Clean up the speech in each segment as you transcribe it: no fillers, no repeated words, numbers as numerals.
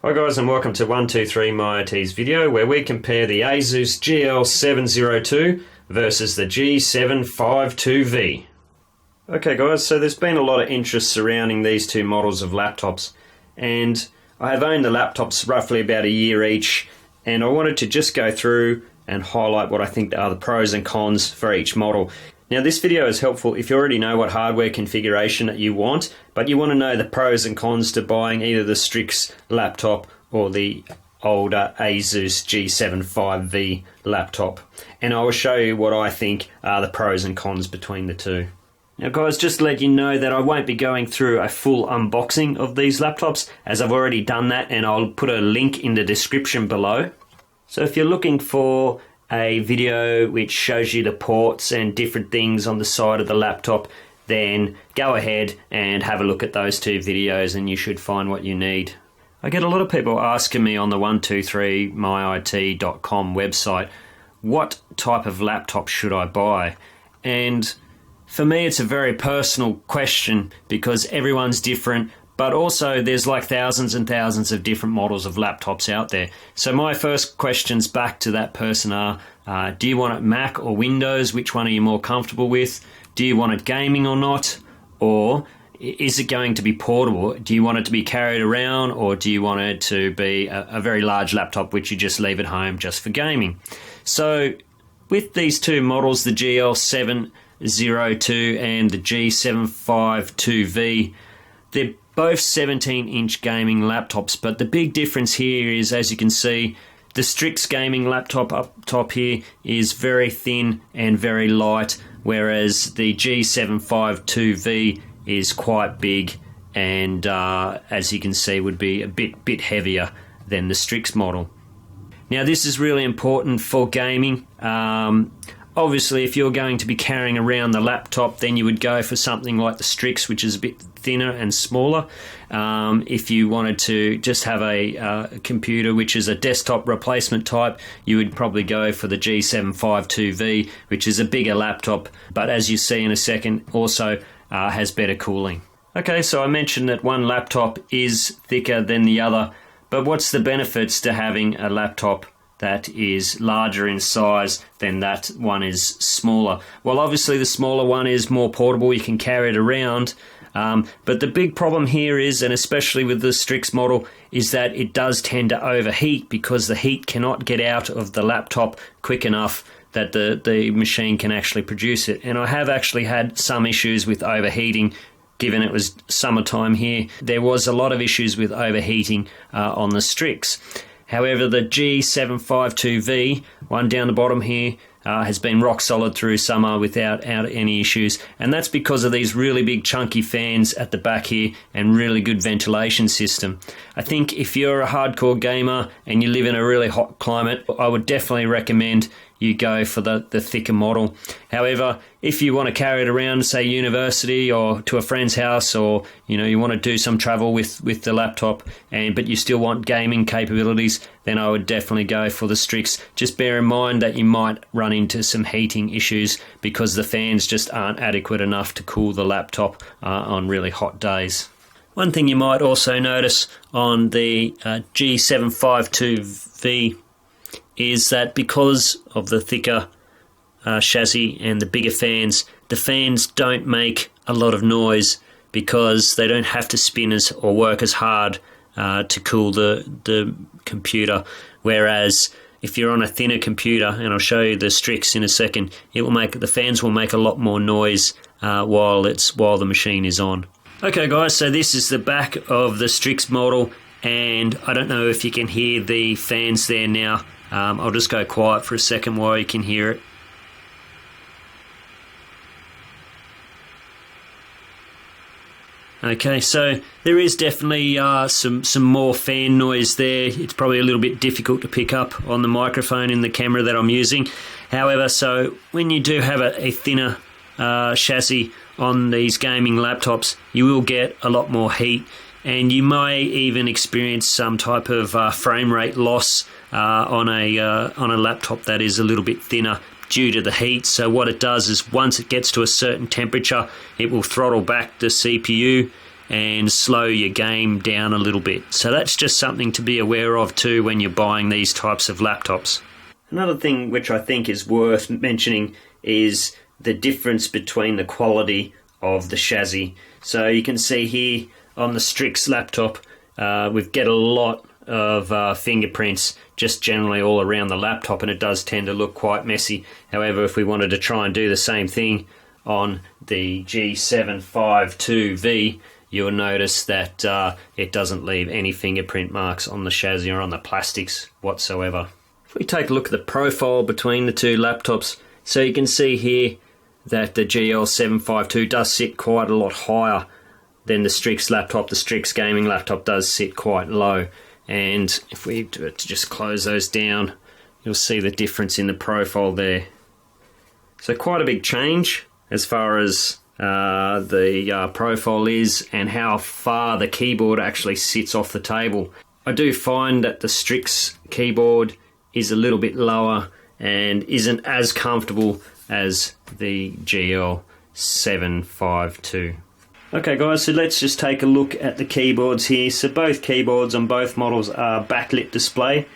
Hi guys, and welcome to 123 My IT's video where we compare the Asus GL702 versus the G752V. Okay guys, so there's been a lot of interest surrounding these two models of laptops, and I have owned the laptops roughly about a year each, and I wanted to just go through and highlight what I think are the pros and cons for each model. Now this video is helpful if you already know what hardware configuration that you want, but you want to know the pros and cons to buying either the Strix laptop or the older Asus G752V laptop. And I will show you what I think are the pros and cons between the two. Now guys, just to let you know that I won't be going through a full unboxing of these laptops, as I've already done that, and I'll put a link in the description below. So if you're looking for a video which shows you the ports and different things on the side of the laptop, then go ahead and have a look at those two videos and you should find what you need. I get a lot of people asking me on the 123myit.com website, what type of laptop should I buy? And for me it's a very personal question because everyone's different, but also there's like thousands and thousands of different models of laptops out there. So my first questions back to that person are, do you want it Mac or Windows? Which one are you more comfortable with? Do you want it gaming or not? Or is it going to be portable? Do you want it to be carried around, or do you want it to be a very large laptop which you just leave at home just for gaming? So with these two models, the GL702 and the G752V, they're both 17-inch gaming laptops, but the big difference here is, as you can see, the Strix gaming laptop up top here is very thin and very light, whereas the G752V is quite big and, as you can see, would be a bit heavier than the Strix model. Now this is really important for gaming. Obviously, if you're going to be carrying around the laptop, then you would go for something like the Strix, which is a bit thinner and smaller. If you wanted to just have a computer which is a desktop replacement type, you would probably go for the G752V, which is a bigger laptop, but as you see in a second, also has better cooling. Okay, so I mentioned that one laptop is thicker than the other, but what's the benefits to having a laptop that is larger in size than that one is smaller? Well, obviously the smaller one is more portable, you can carry it around, but the big problem here is, and especially with the Strix model, is that it does tend to overheat because the heat cannot get out of the laptop quick enough that the machine can actually produce it. And I have actually had some issues with overheating. Given it was summertime here, there was a lot of issues with overheating on the Strix. However, the G752V, one down the bottom here, has been rock solid through summer without any issues, and that's because of these really big chunky fans at the back here and really good ventilation system. I think if you're a hardcore gamer and you live in a really hot climate, I would definitely recommend you go for the thicker model. However, if you want to carry it around, say university or to a friend's house, or you want to do some travel with the laptop, but you still want gaming capabilities, then I would definitely go for the Strix. Just bear in mind that you might run into some heating issues because the fans just aren't adequate enough to cool the laptop on really hot days. One thing you might also notice on the G752V is that because of the thicker chassis and the bigger fans, the fans don't make a lot of noise because they don't have to spin or work as hard to cool the computer. Whereas if you're on a thinner computer, and I'll show you the Strix in a second, the fans will make a lot more noise while the machine is on. Okay guys, so this is the back of the Strix model, and I don't know if you can hear the fans there now. I'll just go quiet for a second while you can hear it. Okay, so there is definitely some more fan noise there. It's probably a little bit difficult to pick up on the microphone in the camera that I'm using. However, so when you do have a thinner chassis on these gaming laptops, you will get a lot more heat, and you may even experience some type of frame rate loss on a laptop that is a little bit thinner due to the heat. So what it does is once it gets to a certain temperature, it will throttle back the CPU and slow your game down a little bit. So that's just something to be aware of too when you're buying these types of laptops. Another thing which I think is worth mentioning is the difference between the quality of the chassis. So you can see here on the Strix laptop, we've got a lot of fingerprints just generally all around the laptop, and it does tend to look quite messy. However, if we wanted to try and do the same thing on the G752V, you'll notice that it doesn't leave any fingerprint marks on the chassis or on the plastics whatsoever. If we take a look at the profile between the two laptops, so you can see here that the GL752 does sit quite a lot higher than the Strix laptop. The Strix gaming laptop does sit quite low, and if we do it to just close those down, you'll see the difference in the profile there. So quite a big change as far as the profile is and how far the keyboard actually sits off the table. I do find that the Strix keyboard is a little bit lower and isn't as comfortable as the GL752. Okay guys, so let's just take a look at the keyboards here. So both keyboards on both models are backlit display.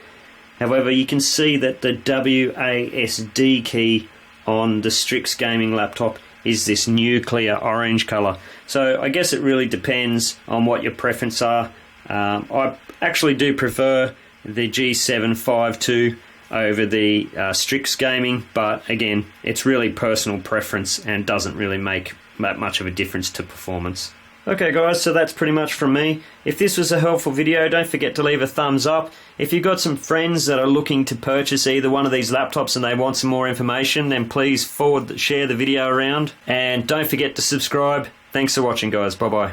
However, you can see that the WASD key on the Strix gaming laptop is this nuclear orange colour. So I guess it really depends on what your preference are. I actually do prefer the G752 over the Strix gaming, but again, it's really personal preference and doesn't really make that much of a difference to performance. Okay guys, so that's pretty much from me. If this was a helpful video, don't forget to leave a thumbs up. If you've got some friends that are looking to purchase either one of these laptops and they want some more information, then please share the video around, and don't forget to subscribe. Thanks for watching guys, bye bye.